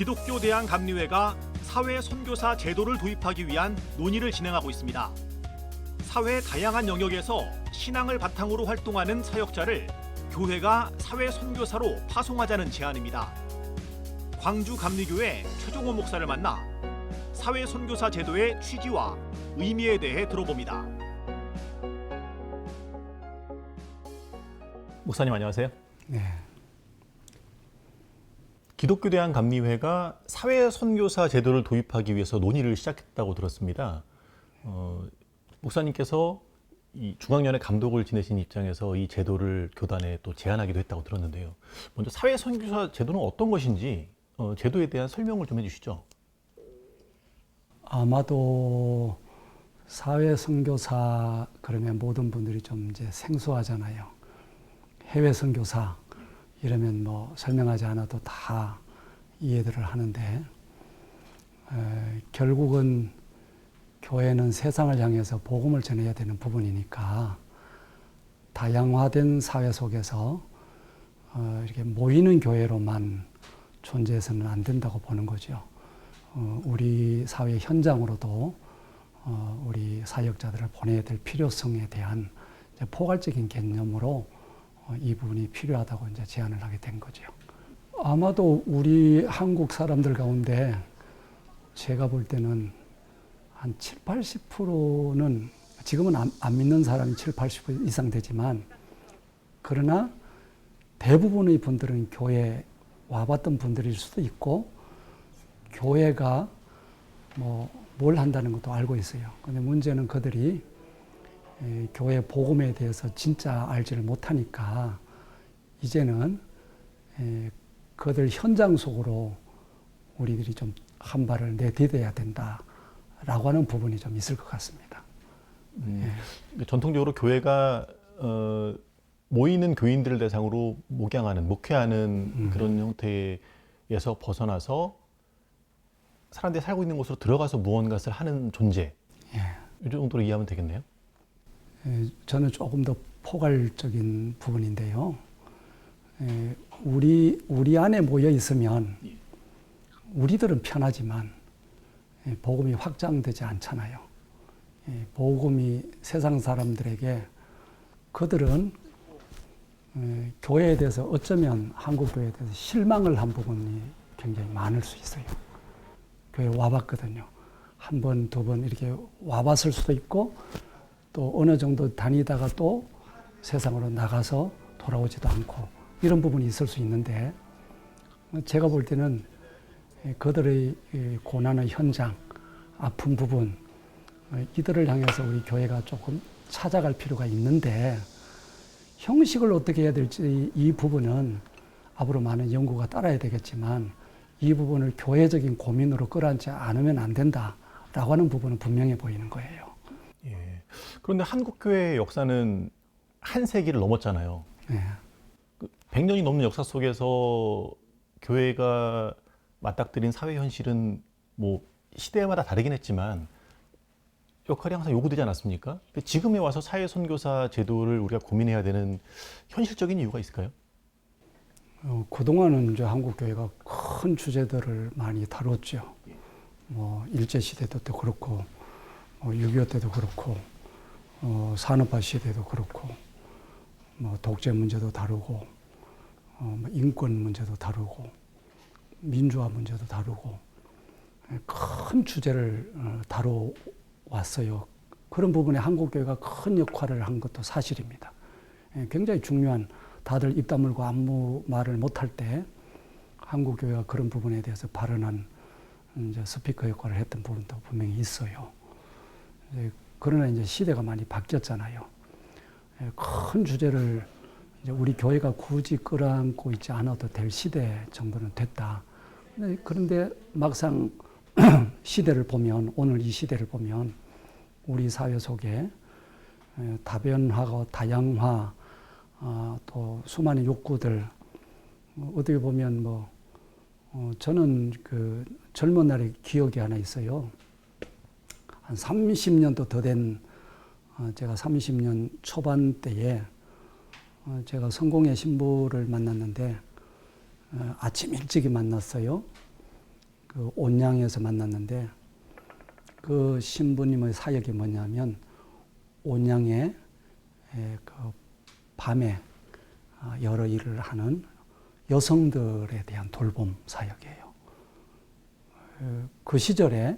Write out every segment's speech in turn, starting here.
기독교 대한감리회가 사회 선교사 제도를 도입하기 위한 논의를 진행하고 있습니다. 사회 다양한 영역에서 신앙을 바탕으로 활동하는 사역자를 교회가 사회 선교사로 파송하자는 제안입니다. 광주 감리교회 최종호 목사를 만나 사회 선교사 제도의 취지와 의미에 대해 들어봅니다. 목사님 안녕하세요. 네. 기독교 대한감리회가 사회 선교사 제도를 도입하기 위해서 논의를 시작했다고 들었습니다. 목사님께서 이 중앙연회 감독을 지내신 입장에서 이 제도를 교단에 또 제안하기도 했다고 들었는데요. 먼저 사회 선교사 제도는 어떤 것인지 제도에 대한 설명을 좀 해주시죠. 아마도 사회 선교사 그러면 모든 분들이 좀 이제 생소하잖아요. 해외 선교사 이러면 뭐 설명하지 않아도 다 이해들을 하는데 결국은 교회는 세상을 향해서 복음을 전해야 되는 부분이니까 다양화된 사회 속에서 이렇게 모이는 교회로만 존재해서는 안 된다고 보는 거죠. 우리 사회 현장으로도 우리 사역자들을 보내야 될 필요성에 대한 이제 포괄적인 개념으로 이 부분이 필요하다고 이제 제안을 하게 된 거죠. 아마도 우리 한국 사람들 가운데 제가 볼 때는 한 7, 80%는 지금은 안 믿는 사람이 7, 80% 이상 되지만 그러나 대부분의 분들은 교회에 와봤던 분들일 수도 있고 교회가 뭐 뭘 한다는 것도 알고 있어요. 근데 문제는 그들이 교회 복음에 대해서 진짜 알지를 못하니까 이제는 그들 현장 속으로 우리들이 좀 한 발을 내디뎌야 된다라고 하는 부분이 좀 있을 것 같습니다. 전통적으로 교회가 모이는 교인들을 대상으로 목회하는 그런 형태에서 벗어나서 사람들이 살고 있는 곳으로 들어가서 무언가를 하는 존재, 이 정도로 이해하면 되겠네요. 저는 조금 더 포괄적인 부분인데요. 우리 안에 모여 있으면 우리들은 편하지만 복음이 확장되지 않잖아요. 복음이 세상 사람들에게 그들은 교회에 대해서 어쩌면 한국 교회에 대해서 실망을 한 부분이 굉장히 많을 수 있어요. 교회 와봤거든요. 한 번, 두 번 이렇게 와봤을 수도 있고 또 어느 정도 다니다가 또 세상으로 나가서 돌아오지도 않고 이런 부분이 있을 수 있는데 제가 볼 때는 그들의 고난의 현장, 아픈 부분 이들을 향해서 우리 교회가 조금 찾아갈 필요가 있는데 형식을 어떻게 해야 될지 이 부분은 앞으로 많은 연구가 따라야 되겠지만 이 부분을 교회적인 고민으로 끌어안지 않으면 안 된다라고 하는 부분은 분명해 보이는 거예요. 예. 그런데 한국 교회의 역사는 한 세기를 넘었잖아요. 네. 100년이 넘는 역사 속에서 교회가 맞닥뜨린 사회 현실은 뭐 시대마다 다르긴 했지만 역할이 항상 요구되지 않았습니까? 근데 지금에 와서 사회 선교사 제도를 우리가 고민해야 되는 현실적인 이유가 있을까요? 그동안은 이제 한국 교회가 큰 주제들을 많이 다뤘죠. 뭐 일제 시대도 그렇고, 6.25 때도 그렇고, 산업화 시대도 그렇고, 뭐 독재 문제도 다루고, 인권 문제도 다루고, 민주화 문제도 다루고, 큰 주제를 다뤄왔어요. 그런 부분에 한국 교회가 큰 역할을 한 것도 사실입니다. 굉장히 중요한 다들 입 다물고 아무 말을 못할 때 한국 교회가 그런 부분에 대해서 발언한 이제 스피커 역할을 했던 부분도 분명히 있어요. 그러나 이제 시대가 많이 바뀌었잖아요. 큰 주제를 이제 우리 교회가 굳이 끌어안고 있지 않아도 될 시대 정도는 됐다. 그런데 막상 시대를 보면 오늘 이 시대를 보면 우리 사회 속에 다변화가 다양화 또 수많은 욕구들 어떻게 보면 저는 그 젊은 날의 기억이 하나 있어요. 한 30년도 더 된 제가 30년 초반 때에 제가 성공의 신부를 만났는데 아침 일찍이 만났어요. 그 온양에서 만났는데 그 신부님의 사역이 뭐냐면 온양에 그 밤에 여러 일을 하는 여성들에 대한 돌봄 사역이에요. 그 시절에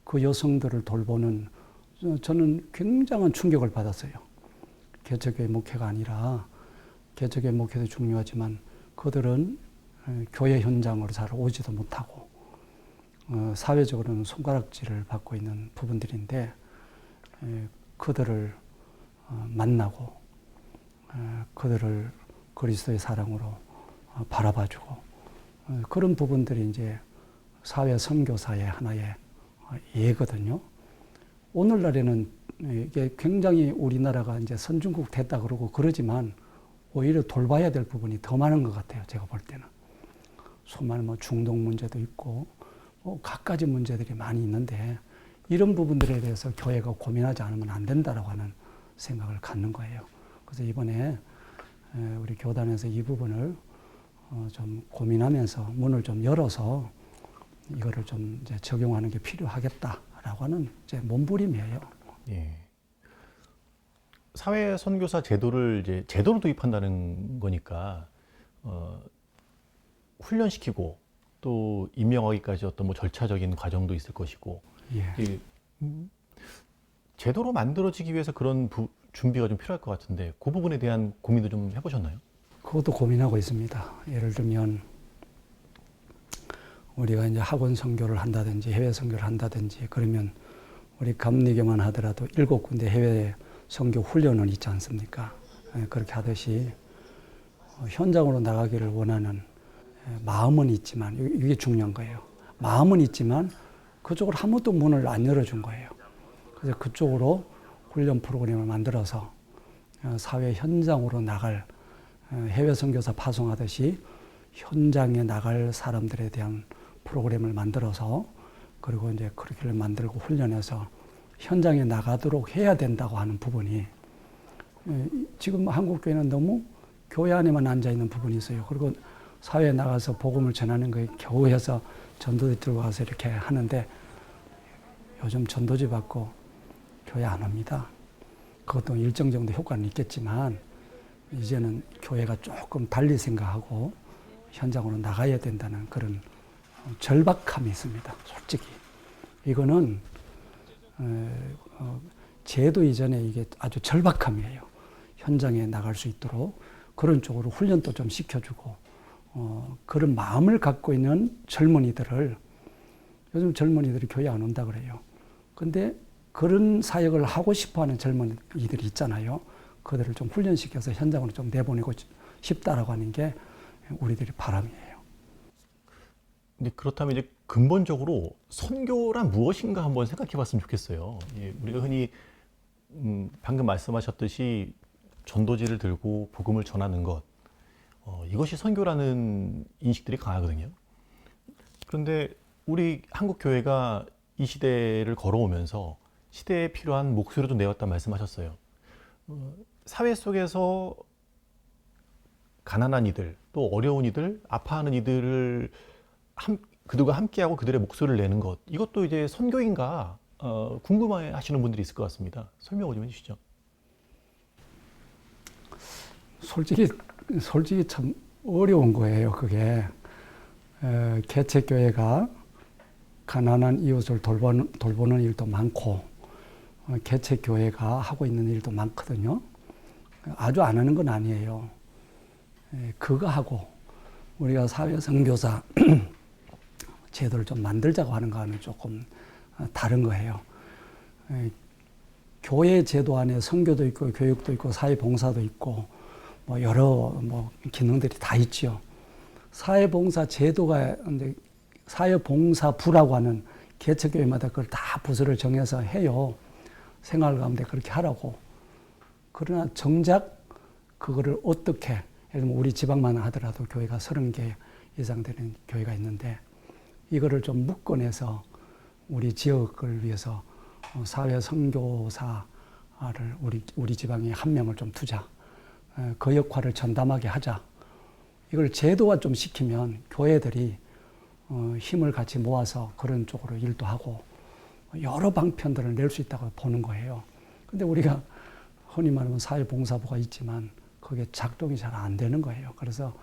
그 여성들을 돌보는 저는 굉장한 충격을 받았어요. 개척교회 목회가 아니라 개척교회 목회도 중요하지만 그들은 교회 현장으로 잘 오지도 못하고 사회적으로는 손가락질을 받고 있는 부분들인데 그들을 만나고 그들을 그리스도의 사랑으로 바라봐주고 그런 부분들이 이제 사회 선교사의 하나의 예거든요. 오늘날에는 이게 굉장히 우리나라가 이제 선진국 됐다 그러고 그러지만 오히려 돌봐야 될 부분이 더 많은 것 같아요. 제가 볼 때는. 수많은 뭐 중동 문제도 있고 갖가지 문제들이 많이 있는데 이런 부분들에 대해서 교회가 고민하지 않으면 안 된다라고 하는 생각을 갖는 거예요. 그래서 이번에 우리 교단에서 이 부분을 좀 고민하면서 문을 좀 열어서 이거를 좀 이제 적용하는 게 필요하겠다라고 하는 이제 몸부림이에요. 예. 사회 선교사 제도를 이제 제도로 도입한다는 거니까 훈련시키고 또 임명하기까지 어떤 뭐 절차적인 과정도 있을 것이고 예. 제도로 만들어지기 위해서 그런 준비가 좀 필요할 것 같은데 그 부분에 대한 고민도 좀 해보셨나요? 그것도 고민하고 있습니다. 예를 들면 우리가 이제 학원 선교를 한다든지 해외 선교를 한다든지 그러면 우리 감리교만 하더라도 7군데 해외 선교 훈련은 있지 않습니까? 그렇게 하듯이 현장으로 나가기를 원하는 마음은 있지만 이게 중요한 거예요. 마음은 있지만 그쪽으로 한 번도 문을 안 열어준 거예요. 그래서 그쪽으로 훈련 프로그램을 만들어서 사회 현장으로 나갈 해외 선교사 파송하듯이 현장에 나갈 사람들에 대한 프로그램을 만들어서 그리고 이제 커리큘럼을 만들고 훈련해서 현장에 나가도록 해야 된다고 하는 부분이 지금 한국 교회는 너무 교회 안에만 앉아 있는 부분이 있어요. 그리고 사회에 나가서 복음을 전하는 거에 겨우 해서 전도지 들어가서 이렇게 하는데 요즘 전도지 받고 교회 안 옵니다. 그것도 일정 정도 효과는 있겠지만 이제는 교회가 조금 달리 생각하고 현장으로 나가야 된다는 그런 절박함이 있습니다. 솔직히. 이거는 제도 이전에 이게 아주 절박함이에요. 현장에 나갈 수 있도록 그런 쪽으로 훈련도 좀 시켜주고 그런 마음을 갖고 있는 젊은이들을 요즘 젊은이들이 교회 안 온다 그래요. 근데 그런 사역을 하고 싶어하는 젊은이들이 있잖아요. 그들을 좀 훈련시켜서 현장으로 좀 내보내고 싶다라고 하는 게 우리들의 바람이에요. 근데 그렇다면 이제 근본적으로 선교란 무엇인가 한번 생각해 봤으면 좋겠어요. 예, 우리가 흔히 방금 말씀하셨듯이 전도지를 들고 복음을 전하는 것, 이것이 선교라는 인식들이 강하거든요. 그런데 우리 한국 교회가 이 시대를 걸어오면서 시대에 필요한 목소리도 내었다 말씀하셨어요. 사회 속에서 가난한 이들, 또 어려운 이들, 아파하는 이들을 그들과 함께하고 그들의 목소리를 내는 것, 이것도 이제 선교인가 궁금해 하시는 분들이 있을 것 같습니다. 설명을 좀 해주시죠. 솔직히 참 어려운 거예요, 그게. 개척교회가 가난한 이웃을 돌보는 일도 많고, 개척교회가 하고 있는 일도 많거든요. 아주 안 하는 건 아니에요. 그거 하고, 우리가 사회선교사 제도를 좀 만들자고 하는 거와는 조금 다른 거예요. 교회 제도 안에 선교도 있고, 교육도 있고, 사회봉사도 있고, 뭐 여러 기능들이 다 있지요. 사회봉사 제도가 이제 사회봉사부라고 하는 개척교회마다 그걸 다 부서를 정해서 해요. 생활 가운데 그렇게 하라고. 그러나 정작 그거를 어떻게, 예를 들면 우리 지방만 하더라도 교회가 30개 이상 되는 교회가 있는데 이거를 좀 묶어내서 우리 지역을 위해서 사회 선교사를 우리 지방에 한 명을 좀 두자. 그 역할을 전담하게 하자. 이걸 제도화 좀 시키면 교회들이 힘을 같이 모아서 그런 쪽으로 일도 하고 여러 방편들을 낼 수 있다고 보는 거예요. 근데 우리가 흔히 말하면 사회봉사부가 있지만 그게 작동이 잘 안 되는 거예요. 그래서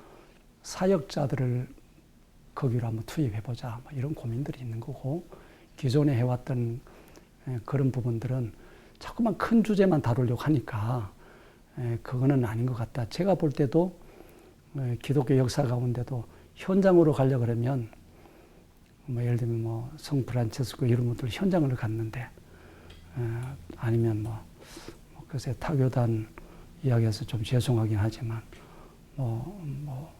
사역자들을 거기로 한번 투입해보자, 뭐 이런 고민들이 있는 거고, 기존에 해왔던 그런 부분들은 자꾸만 큰 주제만 다루려고 하니까 그거는 아닌 것 같다. 제가 볼 때도 기독교 역사 가운데도 현장으로 가려고 그러면 뭐 예를 들면 뭐 성 프란체스코 이런 분들 현장을 갔는데 아니면 뭐 글쎄 타교단 이야기해서 좀 죄송하긴 하지만 뭐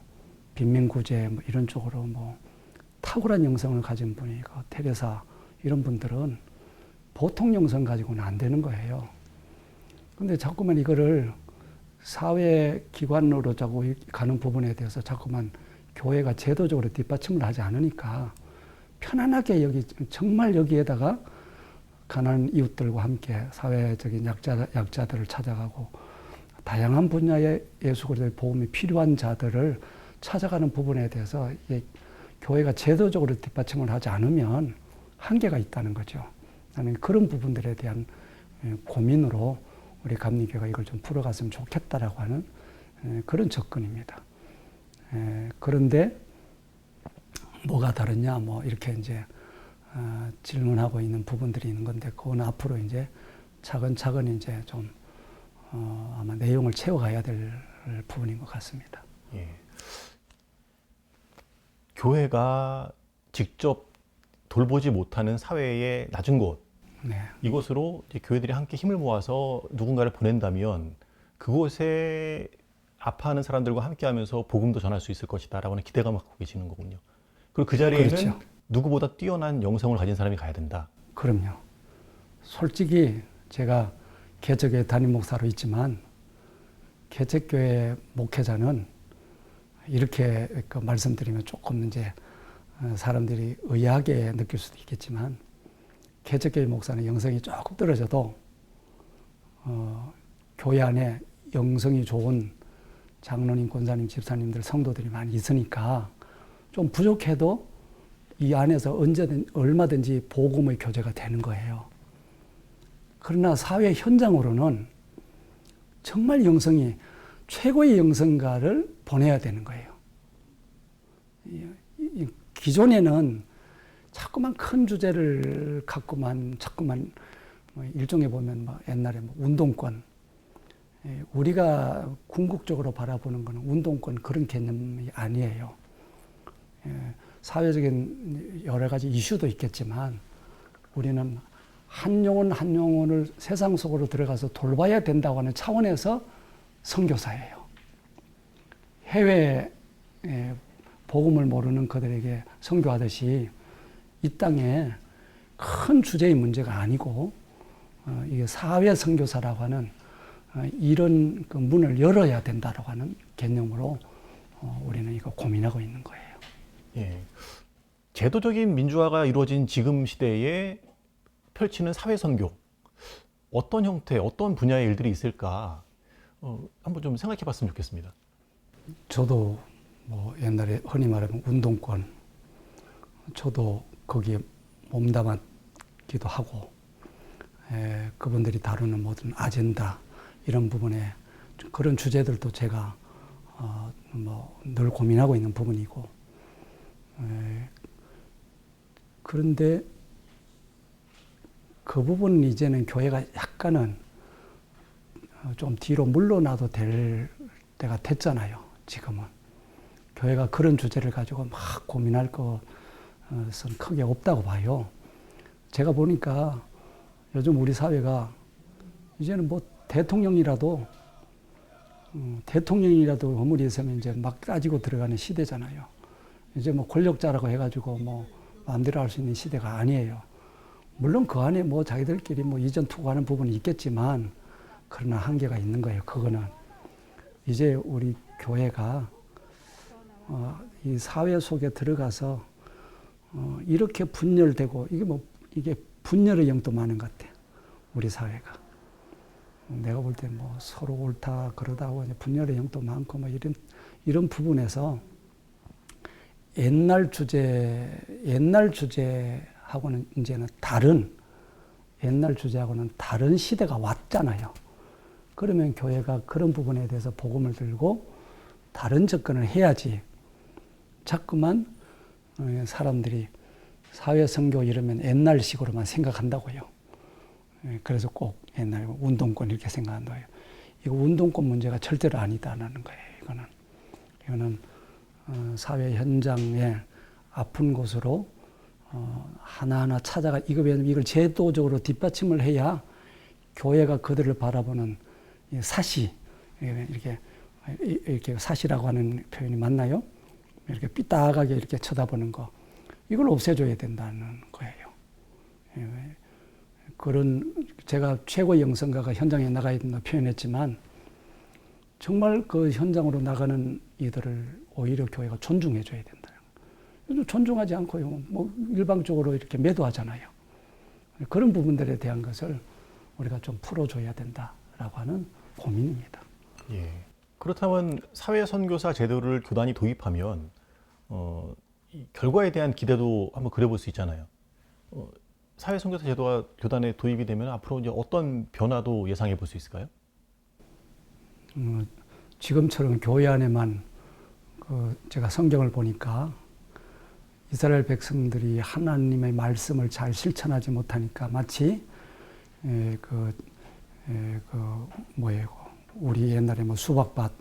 빈민구제 뭐 이런 쪽으로 뭐 탁월한 영성을 가진 분이 그 테레사 이런 분들은 보통 영성 가지고는 안 되는 거예요. 근데 자꾸만 이거를 사회 기관으로 자꾸 가는 부분에 대해서 자꾸만 교회가 제도적으로 뒷받침을 하지 않으니까 편안하게 정말 여기에다가 가난한 이웃들과 함께 사회적인 약자들을 찾아가고 다양한 분야의 예수그리스도의 복음이 필요한 자들을 찾아가는 부분에 대해서 교회가 제도적으로 뒷받침을 하지 않으면 한계가 있다는 거죠. 나는 그런 부분들에 대한 고민으로 우리 감리교회가 이걸 좀 풀어갔으면 좋겠다라고 하는 그런 접근입니다. 그런데 뭐가 다르냐, 뭐 이렇게 이제 질문하고 있는 부분들이 있는 건데, 그건 앞으로 이제 차근차근 이제 좀 아마 내용을 채워가야 될 부분인 것 같습니다. 예. 교회가 직접 돌보지 못하는 사회의 낮은 곳, 네. 이곳으로 이제 교회들이 함께 힘을 모아서 누군가를 보낸다면 그곳에 아파하는 사람들과 함께하면서 복음도 전할 수 있을 것이다라고 하는 기대감을 갖고 계시는 거군요. 그리고 그 자리에는 그렇죠. 누구보다 뛰어난 영성을 가진 사람이 가야 된다. 그럼요. 솔직히 제가 개척교회 담임 목사로 있지만 개척교회 목회자는 이렇게 말씀드리면 조금 이제 사람들이 의아하게 느낄 수도 있겠지만 개척교회 목사는 영성이 조금 떨어져도 교회 안에 영성이 좋은 장로님, 권사님, 집사님들, 성도들이 많이 있으니까 좀 부족해도 이 안에서 얼마든지 복음의 교제가 되는 거예요. 그러나 사회 현장으로는 정말 영성이 최고의 영성가를 보내야 되는 거예요. 기존에는 자꾸만 큰 주제를 갖고만 자꾸만 일종의 보면 뭐 옛날에 뭐 운동권, 우리가 궁극적으로 바라보는 것은 운동권 그런 개념이 아니에요. 사회적인 여러 가지 이슈도 있겠지만 우리는 한 영혼 한 영혼을 세상 속으로 들어가서 돌봐야 된다고 하는 차원에서 선교사예요. 해외에 복음을 모르는 그들에게 선교하듯이 이 땅에 큰 주제의 문제가 아니고 이게 사회 선교사라고 하는 이런 그 문을 열어야 된다라고 하는 개념으로 우리는 이거 고민하고 있는 거예요. 예. 제도적인 민주화가 이루어진 지금 시대에 펼치는 사회 선교, 어떤 형태, 어떤 분야의 일들이 있을까 한번 좀 생각해 봤으면 좋겠습니다. 저도 뭐 옛날에 흔히 말하면 운동권, 저도 거기에 몸담았기도 하고, 그분들이 다루는 모든 아젠다 이런 부분에 그런 주제들도 제가 뭐 늘 고민하고 있는 부분이고, 그런데 그 부분은 이제는 교회가 약간은 좀 뒤로 물러나도 될 때가 됐잖아요. 지금은 교회가 그런 주제를 가지고 막 고민할 것은 크게 없다고 봐요. 제가 보니까 요즘 우리 사회가 이제는 뭐 대통령이라도 허물이 있으면 이제 막 따지고 들어가는 시대잖아요. 이제 뭐 권력자라고 해가지고 뭐 마음대로 할 수 있는 시대가 아니에요. 물론 그 안에 뭐 자기들끼리 뭐 이전 투구하는 부분이 있겠지만 그러나 한계가 있는 거예요. 그거는 이제 우리 교회가 이 사회 속에 들어가서 이렇게 분열되고 이게 분열의 영도 많은 것 같아요. 우리 사회가. 내가 볼 때 뭐 서로 옳다 그러다 하고 분열의 영도 많고 뭐 이런 부분에서 옛날 주제하고는 이제는 옛날 주제하고는 다른 시대가 왔잖아요. 그러면 교회가 그런 부분에 대해서 복음을 들고 다른 접근을 해야지. 자꾸만 사람들이 사회선교 이러면 옛날식으로만 생각한다고요. 그래서 꼭 옛날 운동권 이렇게 생각한다고요. 이거 운동권 문제가 절대로 아니다라는 거예요. 이거는 사회 현장의 아픈 곳으로 하나하나 찾아가, 왜냐면 이걸 제도적으로 뒷받침을 해야 교회가 그들을 바라보는 사시, 이렇게 사시라고 하는 표현이 맞나요? 이렇게 삐딱하게 이렇게 쳐다보는 거, 이걸 없애줘야 된다는 거예요. 제가 최고의 영성가가 현장에 나가 있다 표현했지만, 정말 그 현장으로 나가는 이들을 오히려 교회가 존중해줘야 된다. 존중하지 않고요, 뭐 일방적으로 이렇게 매도하잖아요. 그런 부분들에 대한 것을 우리가 좀 풀어줘야 된다라고 하는 고민입니다. 예. 그렇다면 사회 선교사 제도를 교단이 도입하면 이 결과에 대한 기대도 한번 그려볼 수 있잖아요. 사회 선교사 제도가 교단에 도입이 되면 앞으로 이제 어떤 변화도 예상해 볼 수 있을까요? 지금처럼 교회 안에만 제가 성경을 보니까 이스라엘 백성들이 하나님의 말씀을 잘 실천하지 못하니까 마치 우리 옛날에 뭐 수박밭,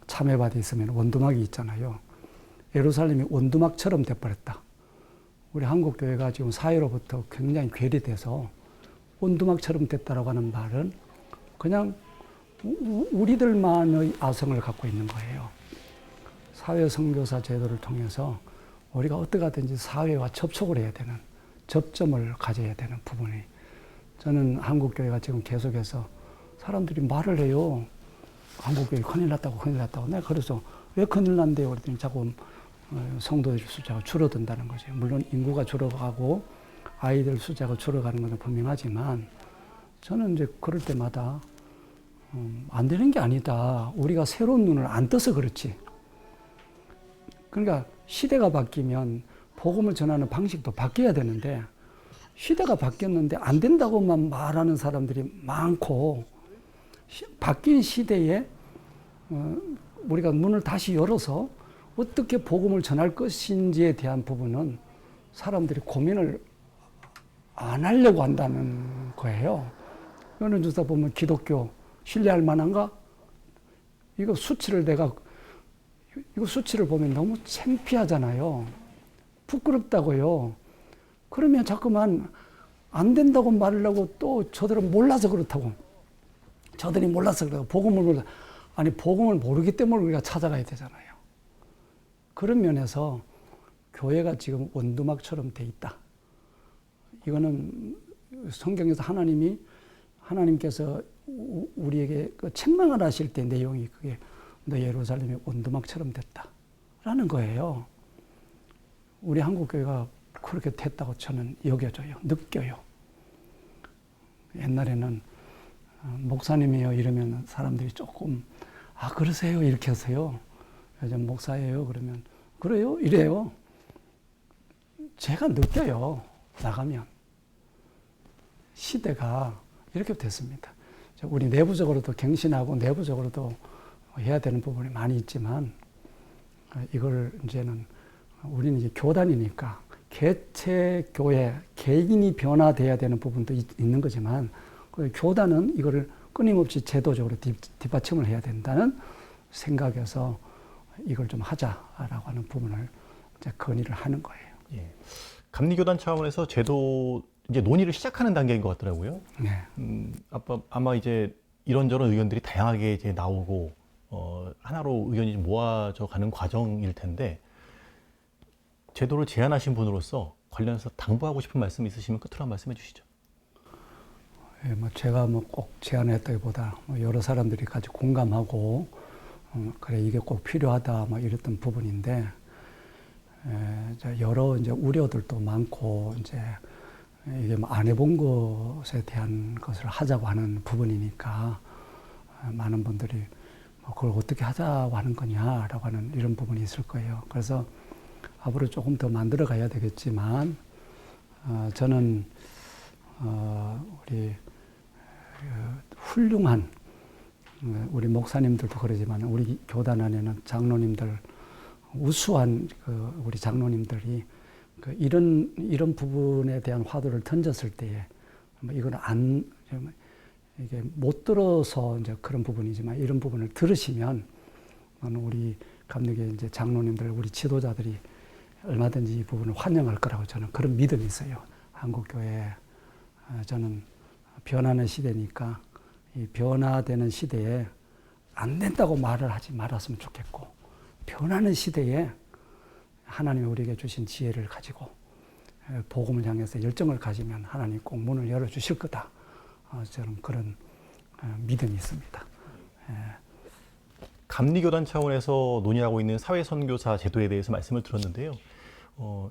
참외밭에 있으면 원두막이 있잖아요. 예루살렘이 원두막처럼 돼버렸다. 우리 한국 교회가 지금 사회로부터 굉장히 괴리돼서 원두막처럼 됐다라고 하는 말은 그냥 우리들만의 아성을 갖고 있는 거예요. 사회 선교사 제도를 통해서 우리가 어떻게 하든지 사회와 접촉을 해야 되는, 접점을 가져야 되는 부분이, 저는 한국교회가 지금 계속해서 사람들이 말을 해요. 한국교회 큰일 났다고. 내가 그래서 왜 큰일 난대요? 그랬더니 자꾸 성도들 숫자가 줄어든다는 거죠. 물론 인구가 줄어가고 아이들 숫자가 줄어가는 것은 분명하지만, 저는 이제 그럴 때마다 안 되는 게 아니다. 우리가 새로운 눈을 안 떠서 그렇지. 그러니까 시대가 바뀌면 복음을 전하는 방식도 바뀌어야 되는데, 시대가 바뀌었는데 안 된다고만 말하는 사람들이 많고, 바뀐 시대에 우리가 문을 다시 열어서 어떻게 복음을 전할 것인지에 대한 부분은 사람들이 고민을 안 하려고 한다는 거예요. 이거는 주다 보면 기독교 신뢰할 만한가? 이거 수치를 보면 너무 창피하잖아요. 부끄럽다고요. 그러면 자꾸만 안 된다고 말하려고 또 저들은 몰라서 그렇다고. 저들이 몰라서 그래요. 복음을 모르기 때문에 우리가 찾아가야 되잖아요. 그런 면에서 교회가 지금 원두막처럼 돼 있다. 이거는 성경에서 하나님께서 우리에게 그 책망을 하실 때 내용이 그게 너 예루살렘이 원두막처럼 됐다라는 거예요. 우리 한국교회가 그렇게 됐다고 저는 느껴요. 옛날에는 목사님이에요 이러면 사람들이 조금 그러세요 이렇게 하세요. 요즘 목사예요 그러면 그래요 이래요. 제가 느껴요. 나가면 시대가 이렇게 됐습니다. 우리 내부적으로도 갱신하고 내부적으로도 해야 되는 부분이 많이 있지만, 이걸 이제는 우리는 이제 교단이니까 개체 교회 개인이 변화돼야 되는 부분도 있는 거지만, 교단은 이거를 끊임없이 제도적으로 뒷받침을 해야 된다는 생각에서 이걸 좀 하자라고 하는 부분을 이제 건의를 하는 거예요. 예. 감리교단 차원에서 제도 이제 논의를 시작하는 단계인 것 같더라고요. 네. 아마 이제 이런저런 의견들이 다양하게 이제 나오고 하나로 의견이 모아져 가는 과정일 텐데, 제도를 제안하신 분으로서 관련해서 당부하고 싶은 말씀 있으시면 끝으로 한 말씀해 주시죠. 예, 제가 꼭 제안했다기보다 여러 사람들이 같이 공감하고 그래 이게 꼭 필요하다 이랬던 부분인데, 여러 이제 우려들도 많고 이제 이게 안 해본 것에 대한 것을 하자고 하는 부분이니까 많은 분들이 그걸 어떻게 하자고 하는 거냐라고 하는 이런 부분이 있을 거예요. 그래서 앞으로 조금 더 만들어 가야 되겠지만 저는 우리 훌륭한 우리 목사님들도 그러지만 우리 교단 안에는 장로님들 우수한 우리 장로님들이 이런 부분에 대한 화두를 던졌을 때에 이건 이게 못 들어서 이제 그런 부분이지만 이런 부분을 들으시면 우리 감독의 이제 장로님들 우리 지도자들이 얼마든지 이 부분을 환영할 거라고 저는 그런 믿음이 있어요. 한국 교회 저는 변하는 시대니까 이 변화되는 시대에 안 된다고 말을 하지 말았으면 좋겠고 변하는 시대에 하나님이 우리에게 주신 지혜를 가지고 복음을 향해서 열정을 가지면 하나님 꼭 문을 열어주실 거다. 저는 그런 믿음이 있습니다. 감리교단 차원에서 논의하고 있는 사회선교사 제도에 대해서 말씀을 들었는데요.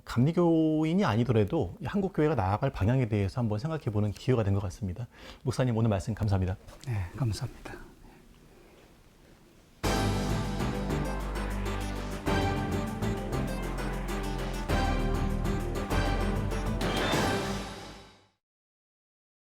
감리교인이 아니더라도 한국교회가 나아갈 방향에 대해서 한번 생각해 보는 기회가 된 것 같습니다. 목사님 오늘 말씀 감사합니다. 네, 감사합니다.